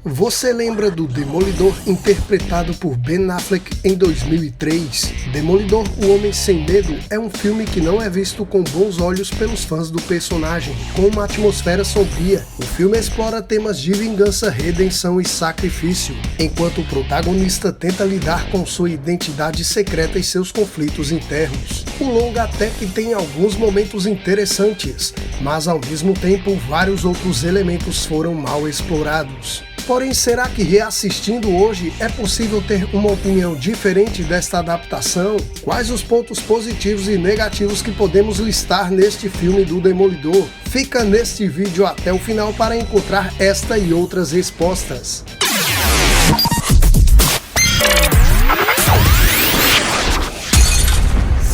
Você lembra do Demolidor interpretado por Ben Affleck em 2003? Demolidor, o Homem Sem Medo é um filme que não é visto com bons olhos pelos fãs do personagem, com uma atmosfera sombria. O filme explora temas de vingança, redenção e sacrifício, enquanto o protagonista tenta lidar com sua identidade secreta e seus conflitos internos. O longa até que tem alguns momentos interessantes, mas ao mesmo tempo vários outros elementos foram mal explorados. Porém, será que reassistindo hoje é possível ter uma opinião diferente desta adaptação? Quais os pontos positivos e negativos que podemos listar neste filme do Demolidor? Fica neste vídeo até o final para encontrar esta e outras respostas.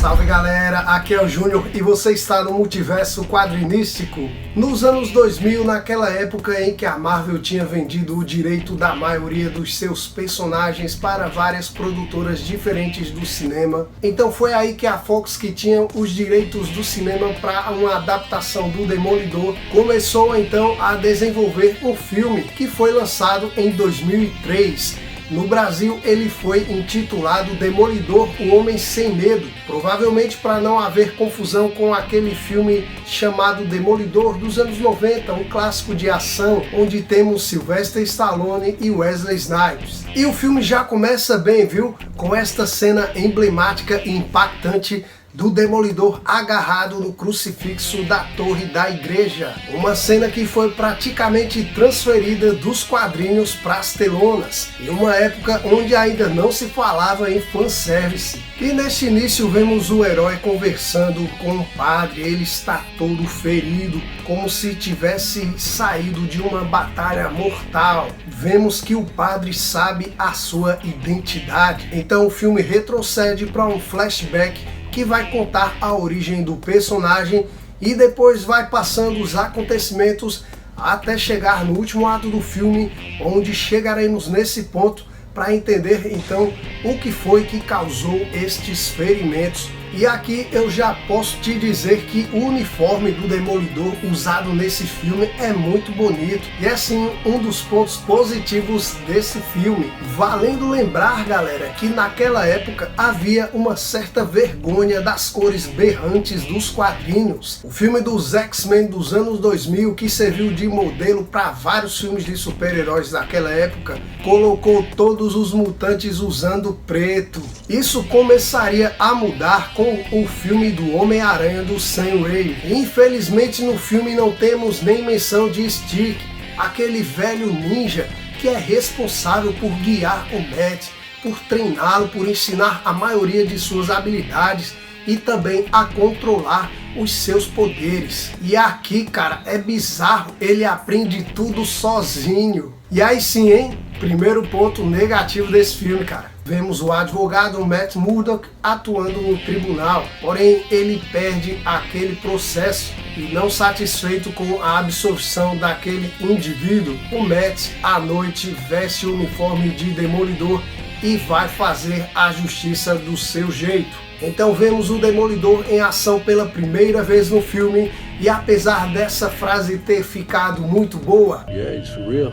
Salve galera, aqui é o Júnior e você está no Multiverso Quadrinístico. Nos anos 2000, naquela época em que a Marvel tinha vendido o direito da maioria dos seus personagens para várias produtoras diferentes do cinema, então foi aí que a Fox, que tinha os direitos do cinema para uma adaptação do Demolidor, começou então a desenvolver um filme que foi lançado em 2003. No Brasil, ele foi intitulado Demolidor, o Homem Sem Medo, provavelmente para não haver confusão com aquele filme chamado Demolidor dos anos 90, um clássico de ação, onde temos Sylvester Stallone e Wesley Snipes. E o filme já começa bem, viu? Com esta cena emblemática e impactante do Demolidor agarrado no crucifixo da torre da igreja. Uma cena que foi praticamente transferida dos quadrinhos para as telonas, em uma época onde ainda não se falava em fanservice. E neste início vemos o herói conversando com o padre. Ele está todo ferido, como se tivesse saído de uma batalha mortal. Vemos que o padre sabe a sua identidade. Então o filme retrocede para um flashback que vai contar a origem do personagem e depois vai passando os acontecimentos até chegar no último ato do filme, onde chegaremos nesse ponto para entender então o que foi que causou estes ferimentos. E aqui eu já posso te dizer que o uniforme do Demolidor usado nesse filme é muito bonito. E é sim um dos pontos positivos desse filme. Valendo lembrar, galera, que naquela época havia uma certa vergonha das cores berrantes dos quadrinhos. O filme dos X-Men dos anos 2000, que serviu de modelo para vários filmes de super-heróis daquela época, colocou todos os mutantes usando preto. Isso começaria a mudar com o filme do Homem-Aranha do Sam Raimi. Infelizmente no filme não temos nem menção de Stick, aquele velho ninja que é responsável por guiar o Matt, por treiná-lo, por ensinar a maioria de suas habilidades e também a controlar os seus poderes. E aqui, cara, é bizarro, ele aprende tudo sozinho. E aí sim, hein? Primeiro ponto negativo desse filme, cara. Vemos o advogado Matt Murdock atuando no tribunal, porém ele perde aquele processo e, não satisfeito com a absolvição daquele indivíduo, o Matt à noite veste o uniforme de Demolidor e vai fazer a justiça do seu jeito. Então vemos o Demolidor em ação pela primeira vez no filme e, apesar dessa frase ter ficado muito boa, Yeah, it's for real.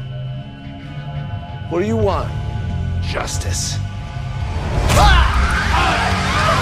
What do you want? Justice.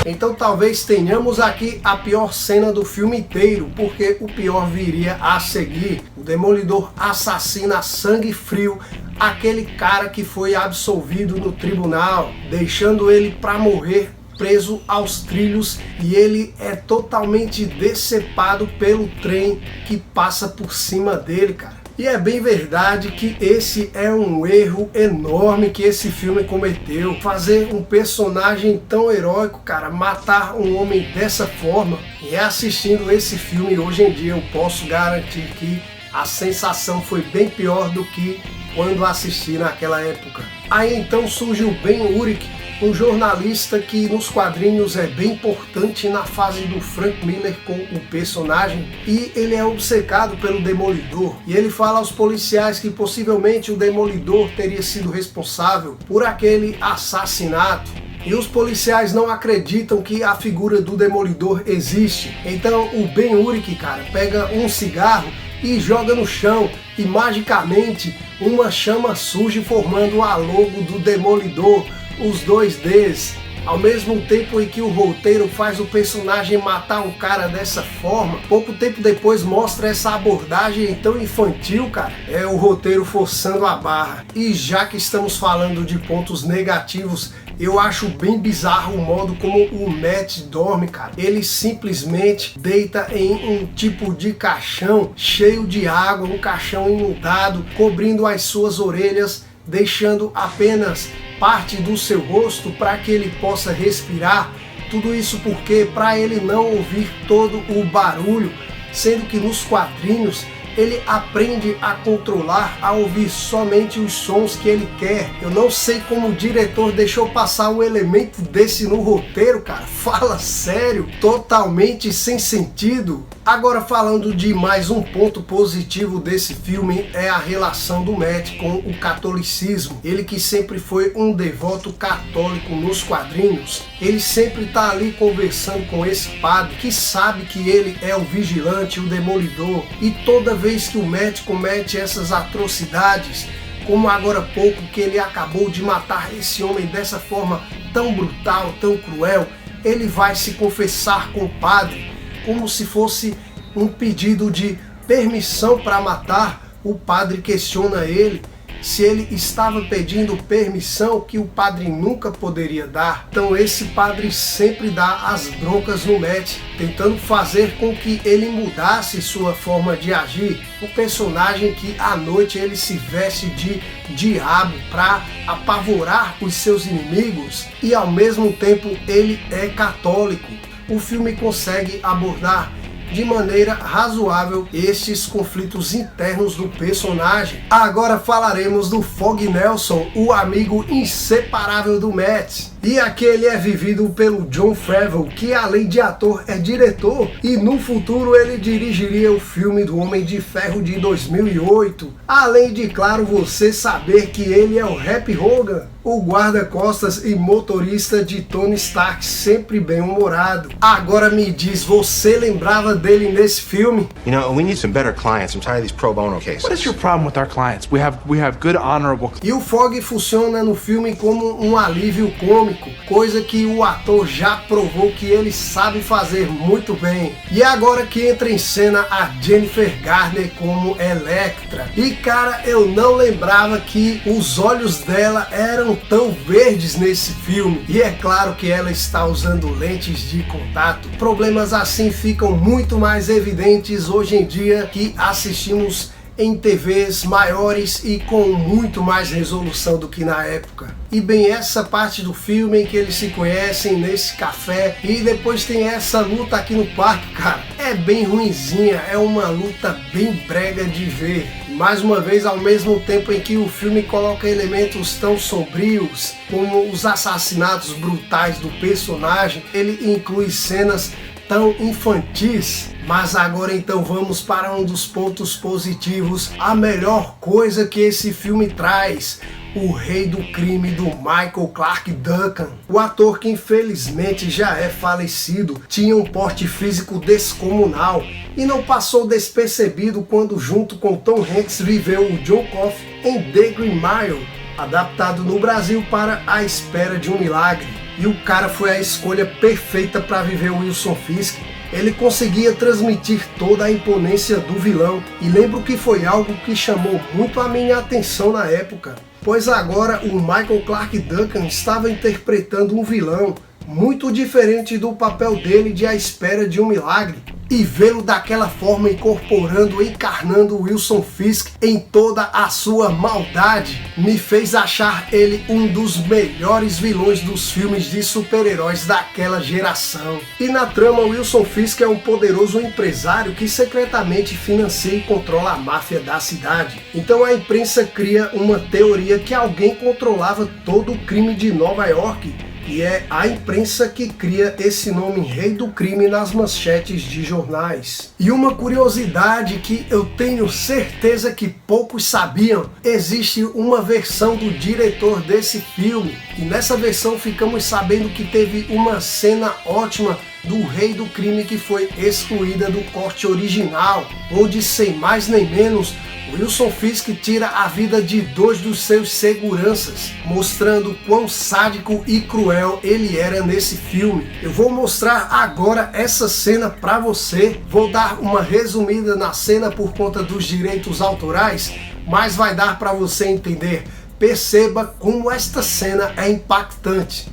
então talvez tenhamos aqui a pior cena do filme inteiro, porque o pior viria a seguir. O Demolidor assassina a sangue frio aquele cara que foi absolvido no tribunal, deixando ele para morrer preso aos trilhos, e ele é totalmente decepado pelo trem que passa por cima dele, cara. E é bem verdade que esse é um erro enorme que esse filme cometeu. Fazer um personagem tão heróico, cara, matar um homem dessa forma. E assistindo esse filme hoje em dia eu posso garantir que a sensação foi bem pior do que quando assisti naquela época. Aí então surge o Ben Urich, um jornalista que nos quadrinhos é bem importante na fase do Frank Miller com o personagem, e ele é obcecado pelo Demolidor, e ele fala aos policiais que possivelmente o Demolidor teria sido responsável por aquele assassinato. E os policiais não acreditam que a figura do Demolidor existe. Então o Ben Urich, cara, pega um cigarro e joga no chão e magicamente uma chama surge formando a logo do Demolidor, os 2Ds. Ao mesmo tempo em que o roteiro faz o personagem matar um cara dessa forma, pouco tempo depois mostra essa abordagem tão infantil, cara. É o roteiro forçando a barra. E já que estamos falando de pontos negativos, eu acho bem bizarro o modo como o Matt dorme, cara. Ele simplesmente deita em um tipo de caixão cheio de água, um caixão inundado, cobrindo as suas orelhas, deixando apenas parte do seu rosto para que ele possa respirar. Tudo isso porque para ele não ouvir todo o barulho, sendo que nos quadrinhos ele aprende a controlar, a ouvir somente os sons que ele quer. Eu não sei como o diretor deixou passar um elemento desse no roteiro, cara. Fala sério, totalmente sem sentido. Agora, falando de mais um ponto positivo desse filme, é a relação do Matt com o catolicismo. Ele que sempre foi um devoto católico nos quadrinhos, ele sempre tá ali conversando com esse padre que sabe que ele é o vigilante, o demolidor, e toda vez que o Matt comete essas atrocidades, como agora há pouco que ele acabou de matar esse homem dessa forma tão brutal, tão cruel, ele vai se confessar com o padre, como se fosse um pedido de permissão para matar. O padre questiona ele se ele estava pedindo permissão que o padre nunca poderia dar. Então esse padre sempre dá as broncas no Matt, tentando fazer com que ele mudasse sua forma de agir. O personagem que à noite ele se veste de diabo para apavorar os seus inimigos e ao mesmo tempo ele é católico. O filme consegue abordar de maneira razoável estes conflitos internos do personagem. Agora falaremos do Fog Nelson, o amigo inseparável do Matt. E aquele é vivido pelo Jon Favreau, que além de ator é diretor, e no futuro ele dirigiria o filme do Homem de Ferro de 2008. Além de, claro, você saber que ele é o Happy Hogan, o guarda-costas e motorista de Tony Stark, sempre bem-humorado. Agora me diz, você lembrava dele nesse filme? You know, we need some better clients. I'm tired of these pro bono cases. What is your problem with our clients? We have good, honorable... E o Fog funciona no filme como um alívio cômico, coisa que o ator já provou que ele sabe fazer muito bem. E agora que entra em cena a Jennifer Garner como Elektra. E cara, eu não lembrava que os olhos dela eram tão verdes nesse filme. E é claro que ela está usando lentes de contato. Problemas assim ficam muito mais evidentes hoje em dia que assistimos em TVs maiores e com muito mais resolução do que na época. E bem, essa parte do filme em que eles se conhecem nesse café e depois tem essa luta aqui no parque, cara, é bem ruinzinha, é uma luta bem brega de ver. Mais uma vez, ao mesmo tempo em que o filme coloca elementos tão sombrios como os assassinatos brutais do personagem, ele inclui cenas tão infantis. Mas agora então vamos para um dos pontos positivos, a melhor coisa que esse filme traz: o rei do crime do Michael Clarke Duncan. O ator, que infelizmente já é falecido, tinha um porte físico descomunal e não passou despercebido quando junto com Tom Hanks viveu o John Coffey em The Green Mile, adaptado no Brasil para A Espera de um Milagre. E o cara foi a escolha perfeita para viver o Wilson Fisk. Ele conseguia transmitir toda a imponência do vilão, e lembro que foi algo que chamou muito a minha atenção na época, pois agora o Michael Clarke Duncan estava interpretando um vilão muito diferente do papel dele de A Espera de um Milagre, e vê-lo daquela forma incorporando, encarnando Wilson Fisk em toda a sua maldade, me fez achar ele um dos melhores vilões dos filmes de super-heróis daquela geração. E na trama, Wilson Fisk é um poderoso empresário que secretamente financia e controla a máfia da cidade. Então a imprensa cria uma teoria que alguém controlava todo o crime de Nova York, e é a imprensa que cria esse nome Rei do Crime nas manchetes de jornais. E uma curiosidade que eu tenho certeza que poucos sabiam: existe uma versão do diretor desse filme, e nessa versão ficamos sabendo que teve uma cena ótima do Rei do Crime, que foi excluída do corte original, onde, sem mais nem menos, Wilson Fisk tira a vida de 2 dos seus seguranças, mostrando quão sádico e cruel ele era nesse filme. Eu vou mostrar agora essa cena pra você, vou dar uma resumida na cena por conta dos direitos autorais, mas vai dar pra você entender. Perceba como esta cena é impactante.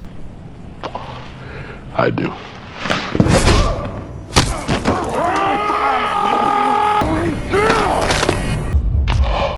I do.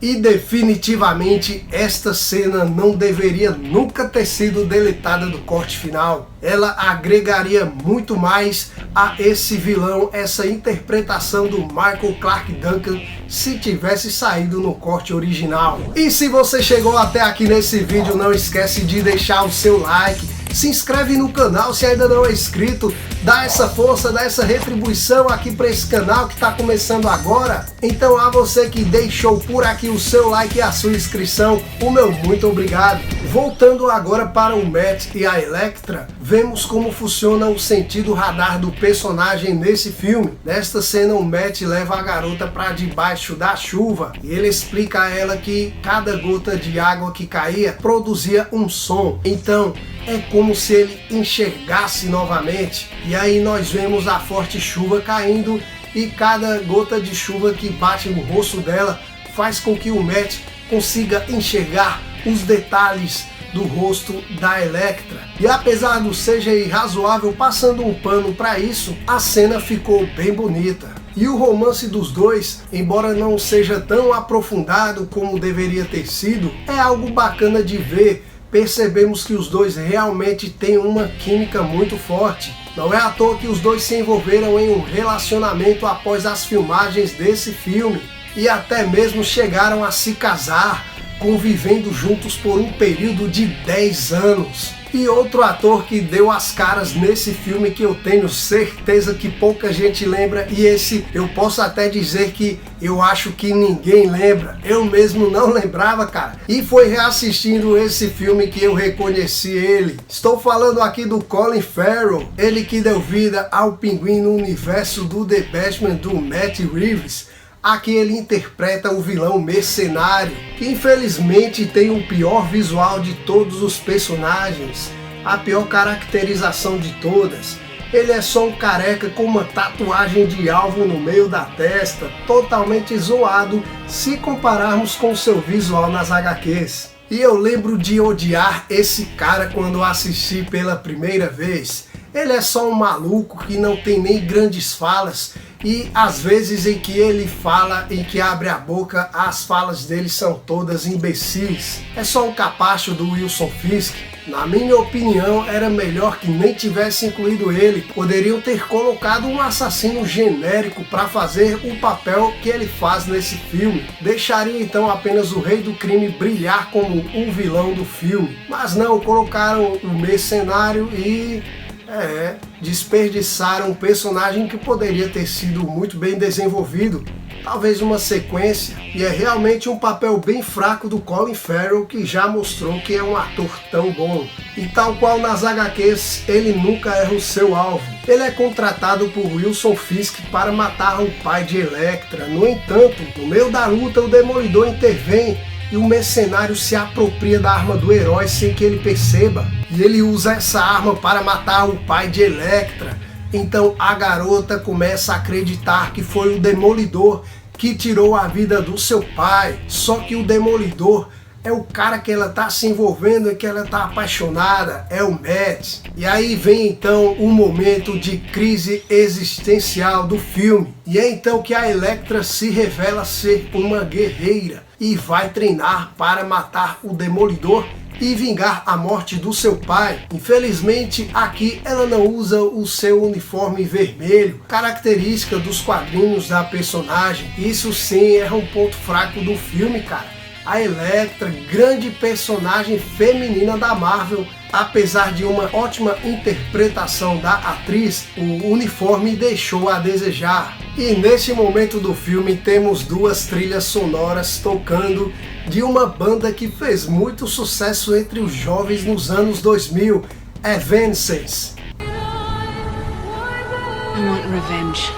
E definitivamente esta cena não deveria nunca ter sido deletada do corte final. Ela agregaria muito mais a esse vilão, essa interpretação do Michael Clarke Duncan, se tivesse saído no corte original. E se você chegou até aqui nesse vídeo, não esquece de deixar o seu like, se inscreve no canal se ainda não é inscrito, dá essa força, dá essa retribuição aqui para esse canal que está começando agora. Então a você que deixou por aqui o seu like e a sua inscrição, o meu muito obrigado. Voltando agora para o Matt e a Elektra, vemos como funciona o sentido radar do personagem nesse filme. Nesta cena o Matt leva a garota para debaixo da chuva e ele explica a ela que cada gota de água que caía produzia um som. Então é como se ele enxergasse novamente. E aí nós vemos a forte chuva caindo e cada gota de chuva que bate no rosto dela faz com que o Matt consiga enxergar os detalhes do rosto da Elektra. E apesar do CGI razoável passando um pano para isso, a cena ficou bem bonita. E o romance dos dois, embora não seja tão aprofundado como deveria ter sido, é algo bacana de ver. Percebemos que os dois realmente têm uma química muito forte. Não é à toa que os dois se envolveram em um relacionamento após as filmagens desse filme. E até mesmo chegaram a se casar, convivendo juntos por um período de 10 anos. E outro ator que deu as caras nesse filme, que eu tenho certeza que pouca gente lembra, e esse eu posso até dizer que eu acho que ninguém lembra, eu mesmo não lembrava, cara, e foi reassistindo esse filme que eu reconheci ele. Estou falando aqui do Colin Farrell, ele que deu vida ao Pinguim no universo do The Batman do Matt Reeves. Aqui ele interpreta o vilão mercenário, que infelizmente tem o pior visual de todos os personagens, a pior caracterização de todas. Ele é só um careca com uma tatuagem de alvo no meio da testa, totalmente zoado se compararmos com seu visual nas HQs. E eu lembro de odiar esse cara quando assisti pela primeira vez. Ele é só um maluco que não tem nem grandes falas, e às vezes em que ele fala, em que abre a boca, as falas dele são todas imbecis. É só um capacho do Wilson Fisk. Na minha opinião, era melhor que nem tivesse incluído ele. Poderiam ter colocado um assassino genérico para fazer o papel que ele faz nesse filme. Deixaria então apenas o Rei do Crime brilhar como o vilão do filme. Mas não, colocaram o mercenário e desperdiçaram um personagem que poderia ter sido muito bem desenvolvido, talvez uma sequência. E é realmente um papel bem fraco do Colin Farrell, que já mostrou que é um ator tão bom. E tal qual nas HQs, ele nunca erra o seu alvo. Ele é contratado por Wilson Fisk para matar o pai de Elektra. No entanto, no meio da luta, o Demolidor intervém e o mercenário se apropria da arma do herói sem que ele perceba. E ele usa essa arma para matar o pai de Elektra. Então a garota começa a acreditar que foi o Demolidor que tirou a vida do seu pai. Só que o Demolidor é o cara que ela tá se envolvendo e que ela tá apaixonada, é o Matt. E aí vem então o momento de crise existencial do filme. E é então que a Elektra se revela ser uma guerreira e vai treinar para matar o Demolidor e vingar a morte do seu pai. Infelizmente aqui ela não usa o seu uniforme vermelho, característica dos quadrinhos da personagem. Isso sim é um ponto fraco do filme, cara. A Elektra, grande personagem feminina da Marvel, apesar de uma ótima interpretação da atriz, o uniforme deixou a desejar. E neste momento do filme temos duas trilhas sonoras tocando de uma banda que fez muito sucesso entre os jovens nos anos 2000, Evanescence. I want revenge.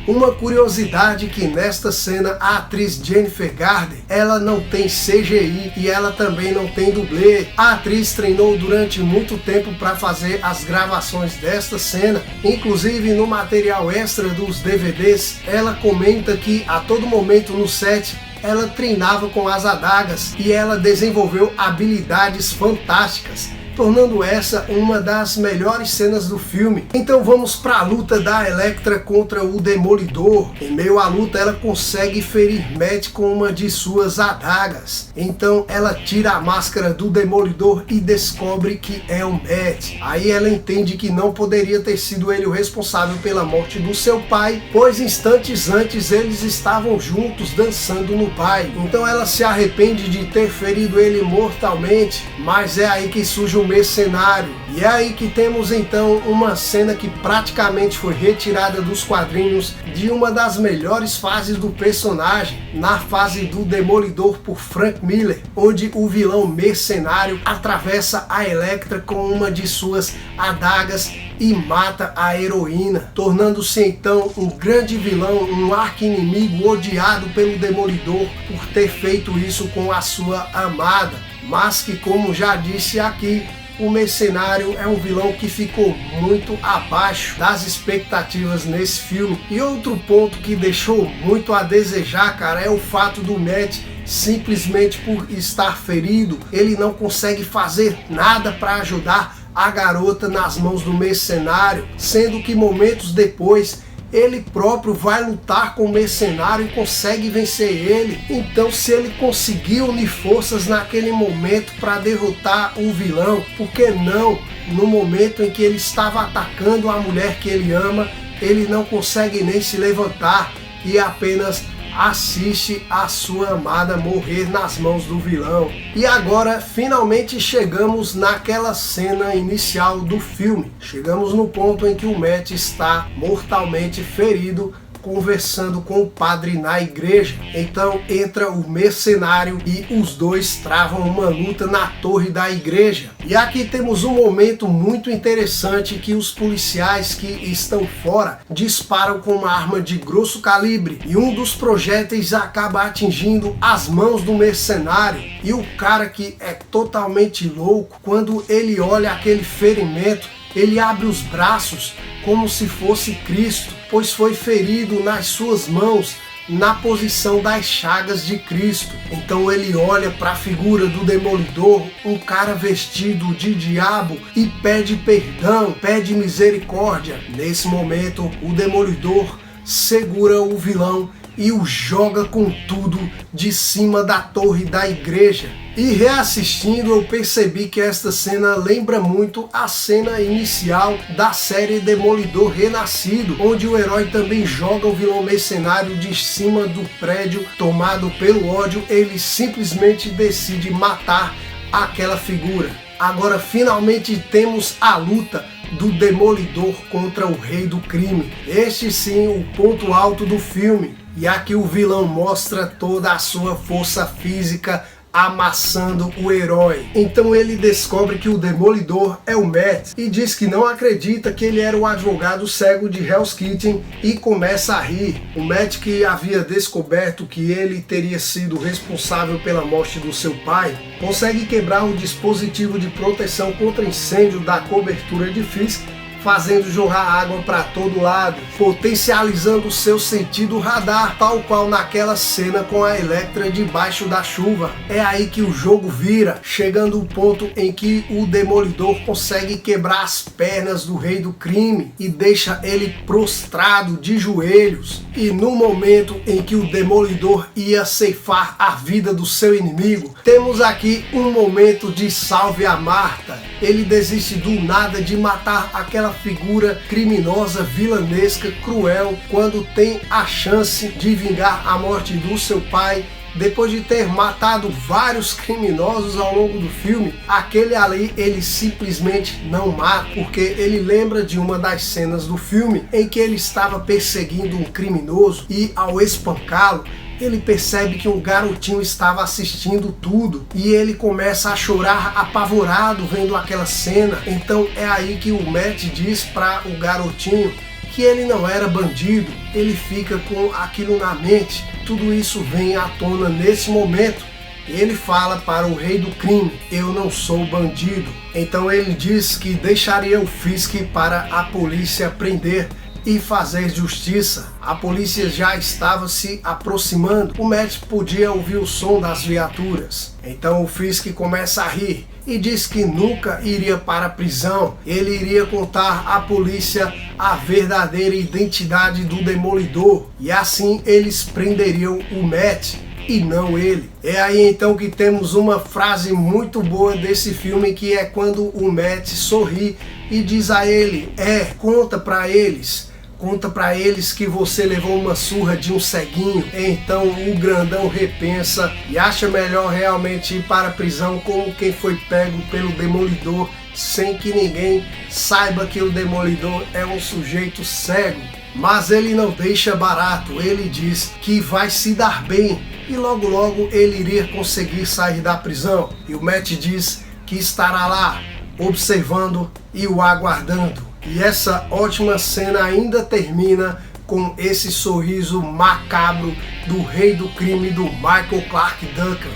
Uma curiosidade que nesta cena a atriz Jennifer Garner, ela não tem CGI e ela também não tem dublê. A atriz treinou durante muito tempo para fazer as gravações desta cena. Inclusive no material extra dos DVDs, ela comenta que a todo momento no set ela treinava com as adagas e ela desenvolveu habilidades fantásticas, tornando essa uma das melhores cenas do filme. Então vamos para a luta da Elektra contra o Demolidor. Em meio à luta ela consegue ferir Matt com uma de suas adagas. Então ela tira a máscara do Demolidor e descobre que é o Matt. Aí ela entende que não poderia ter sido ele o responsável pela morte do seu pai, pois instantes antes eles estavam juntos dançando no baile. Então ela se arrepende de ter ferido ele mortalmente, mas é aí que surge o mercenário. E é aí que temos então uma cena que praticamente foi retirada dos quadrinhos de uma das melhores fases do personagem, na fase do Demolidor por Frank Miller, onde o vilão mercenário atravessa a Elektra com uma de suas adagas e mata a heroína, tornando-se então um grande vilão, um arqui-inimigo odiado pelo Demolidor por ter feito isso com a sua amada. Mas que, como já disse aqui, o mercenário é um vilão que ficou muito abaixo das expectativas nesse filme. E outro ponto que deixou muito a desejar, cara, é o fato do Matt, simplesmente por estar ferido, ele não consegue fazer nada para ajudar a garota nas mãos do mercenário, sendo que momentos depois ele próprio vai lutar com o mercenário e consegue vencer ele. Então, se ele conseguiu unir forças naquele momento para derrotar o vilão, por que não, no momento em que ele estava atacando a mulher que ele ama, ele não consegue nem se levantar e apenas assiste a sua amada morrer nas mãos do vilão. E agora finalmente chegamos naquela cena inicial do filme. Chegamos no ponto em que o Matt está mortalmente ferido, conversando com o padre na igreja. Então entra o mercenário e os dois travam uma luta na torre da igreja. E aqui temos um momento muito interessante que os policiais que estão fora disparam com uma arma de grosso calibre e um dos projéteis acaba atingindo as mãos do mercenário. E o cara, que é totalmente louco, quando ele olha aquele ferimento, ele abre os braços como se fosse Cristo, pois foi ferido nas suas mãos na posição das chagas de Cristo. Então ele olha para a figura do Demolidor, um cara vestido de diabo, e pede perdão, pede misericórdia. Nesse momento, o Demolidor segura o vilão e o joga com tudo de cima da torre da igreja. E reassistindo, eu percebi que esta cena lembra muito a cena inicial da série Demolidor Renascido, onde o herói também joga o vilão mercenário de cima do prédio. Tomado pelo ódio, ele simplesmente decide matar aquela figura. Agora finalmente temos a luta do Demolidor contra o Rei do Crime. Este sim, o ponto alto do filme. E aqui o vilão mostra toda a sua força física amassando o herói. Então ele descobre que o Demolidor é o Matt e diz que não acredita que ele era o advogado cego de Hell's Kitchen e começa a rir. O Matt, que havia descoberto que ele teria sido responsável pela morte do seu pai, consegue quebrar o dispositivo de proteção contra incêndio da cobertura de Fisk, fazendo jorrar água para todo lado, potencializando seu sentido radar, tal qual naquela cena com a Elektra debaixo da chuva. É aí que o jogo vira, chegando o ponto em que o Demolidor consegue quebrar as pernas do Rei do Crime e deixa ele prostrado de joelhos. E no momento em que o Demolidor ia ceifar a vida do seu inimigo, temos aqui um momento de salve a Marta. Ele desiste do nada de matar aquela figura criminosa, vilanesca, cruel, quando tem a chance de vingar a morte do seu pai. Depois de ter matado vários criminosos ao longo do filme, aquele ali ele simplesmente não mata, porque ele lembra de uma das cenas do filme em que ele estava perseguindo um criminoso e, ao espancá-lo, ele percebe que um garotinho estava assistindo tudo e ele começa a chorar apavorado vendo aquela cena. Então é aí que o Matt diz para o garotinho que ele não era bandido, ele fica com aquilo na mente. Tudo isso vem à tona nesse momento. Ele fala para o rei do crime: eu não sou bandido. Então ele diz que deixaria o Fisk para a polícia prender e fazer justiça. A polícia já estava se aproximando. O Matt podia ouvir o som das viaturas. Então o Fisk começa a rir e diz que nunca iria para a prisão. Ele iria contar à polícia a verdadeira identidade do Demolidor e assim eles prenderiam o Matt e não ele. É aí então que temos uma frase muito boa desse filme, que é quando o Matt sorri e diz a ele: conta pra eles que você levou uma surra de um ceguinho. Então o grandão repensa e acha melhor realmente ir para a prisão como quem foi pego pelo Demolidor, sem que ninguém saiba que o Demolidor é um sujeito cego. Mas ele não deixa barato, ele diz que vai se dar bem e logo logo ele iria conseguir sair da prisão. E o Matt diz que estará lá, observando e o aguardando. E essa ótima cena ainda termina com esse sorriso macabro do rei do crime, do Michael Clarke Duncan.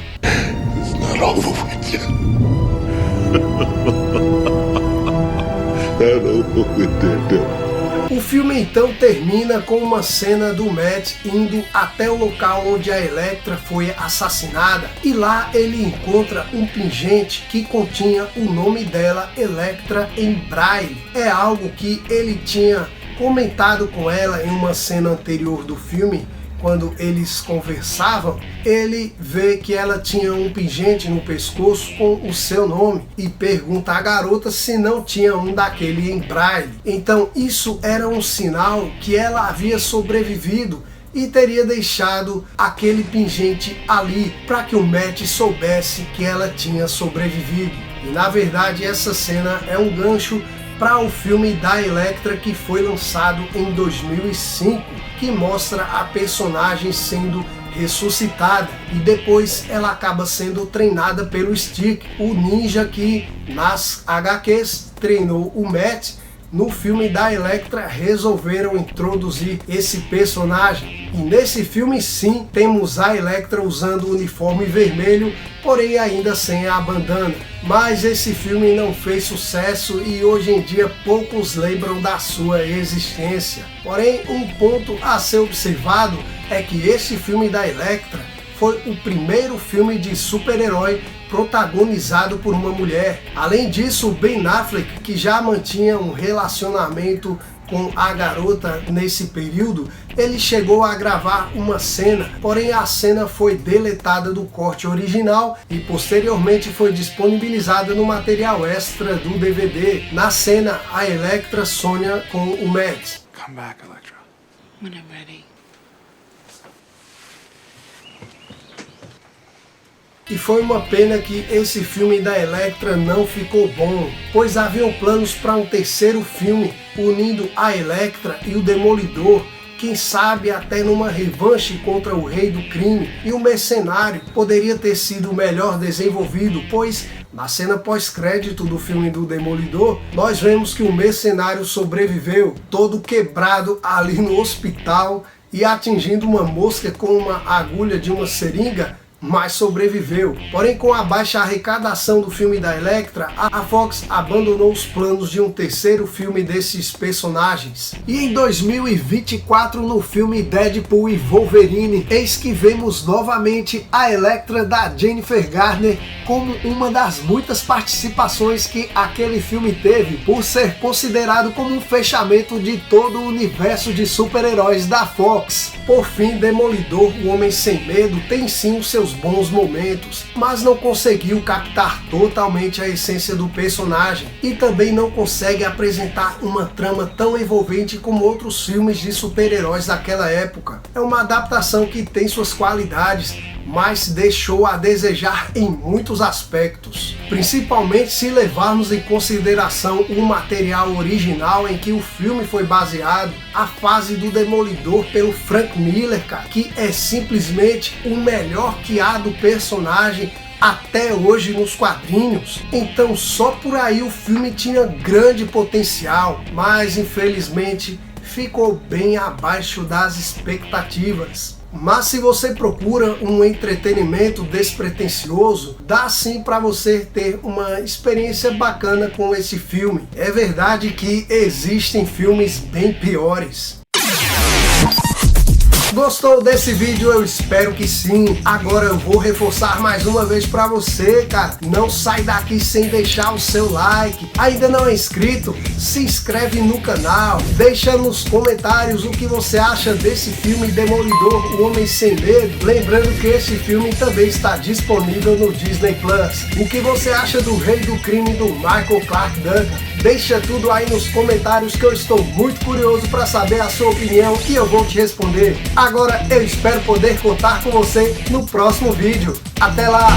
It's not over with yet. Not over with that. O filme então termina com uma cena do Matt indo até o local onde a Elektra foi assassinada e lá ele encontra um pingente que continha o nome dela, Elektra, em braille. É algo que ele tinha comentado com ela em uma cena anterior do filme. Quando eles conversavam, ele vê que ela tinha um pingente no pescoço com o seu nome e pergunta à garota se não tinha um daquele em braille. Então isso era um sinal que ela havia sobrevivido e teria deixado aquele pingente ali para que o Matt soubesse que ela tinha sobrevivido. E na verdade essa cena é um gancho para o filme da Elektra que foi lançado em 2005, que mostra a personagem sendo ressuscitada e depois ela acaba sendo treinada pelo Stick, o ninja que nas HQs treinou o Matt. No filme da Elektra resolveram introduzir esse personagem e nesse filme sim temos a Elektra usando o uniforme vermelho, porém ainda sem a bandana. Mas esse filme não fez sucesso e hoje em dia poucos lembram da sua existência. Porém, um ponto a ser observado é que esse filme da Elektra foi o primeiro filme de super-herói protagonizado por uma mulher. Além disso, o Ben Affleck, que já mantinha um relacionamento com a garota nesse período, ele chegou a gravar uma cena, porém a cena foi deletada do corte original e posteriormente foi disponibilizada no material extra do DVD. Na cena, a Elektra sonha com o Matt. Come back, Elektra. When I'm ready. E foi uma pena que esse filme da Elektra não ficou bom, pois haviam planos para um terceiro filme unindo a Elektra e o Demolidor, quem sabe até numa revanche contra o Rei do Crime, e o Mercenário poderia ter sido melhor desenvolvido, pois na cena pós-crédito do filme do Demolidor, nós vemos que o Mercenário sobreviveu, todo quebrado ali no hospital e atingindo uma mosca com uma agulha de uma seringa, mas sobreviveu. Porém, com a baixa arrecadação do filme da Elektra, a Fox abandonou os planos de um terceiro filme desses personagens. E em 2024, no filme Deadpool e Wolverine, eis que vemos novamente a Elektra da Jennifer Garner como uma das muitas participações que aquele filme teve, por ser considerado como um fechamento de todo o universo de super-heróis da Fox. Por fim, Demolidor, o Homem Sem Medo, tem sim os seus bons momentos, mas não conseguiu captar totalmente a essência do personagem e também não consegue apresentar uma trama tão envolvente como outros filmes de super-heróis daquela época. É uma adaptação que tem suas qualidades, mas deixou a desejar em muitos aspectos, principalmente se levarmos em consideração o material original em que o filme foi baseado, a fase do Demolidor pelo Frank Miller, cara, que é simplesmente o melhor que há do personagem até hoje nos quadrinhos. Então só por aí o filme tinha grande potencial, mas infelizmente ficou bem abaixo das expectativas. Mas se você procura um entretenimento despretensioso, dá sim para você ter uma experiência bacana com esse filme. É verdade que existem filmes bem piores. Gostou desse vídeo? Eu espero que sim. Agora eu vou reforçar mais uma vez pra você, cara. Não sai daqui sem deixar o seu like. Ainda não é inscrito? Se inscreve no canal. Deixa nos comentários o que você acha desse filme Demolidor, O Homem Sem Medo. Lembrando que esse filme também está disponível no Disney Plus. O que você acha do Rei do Crime do Michael Clarke Duncan? Deixa tudo aí nos comentários que eu estou muito curioso para saber a sua opinião e eu vou te responder. Agora eu espero poder contar com você no próximo vídeo. Até lá!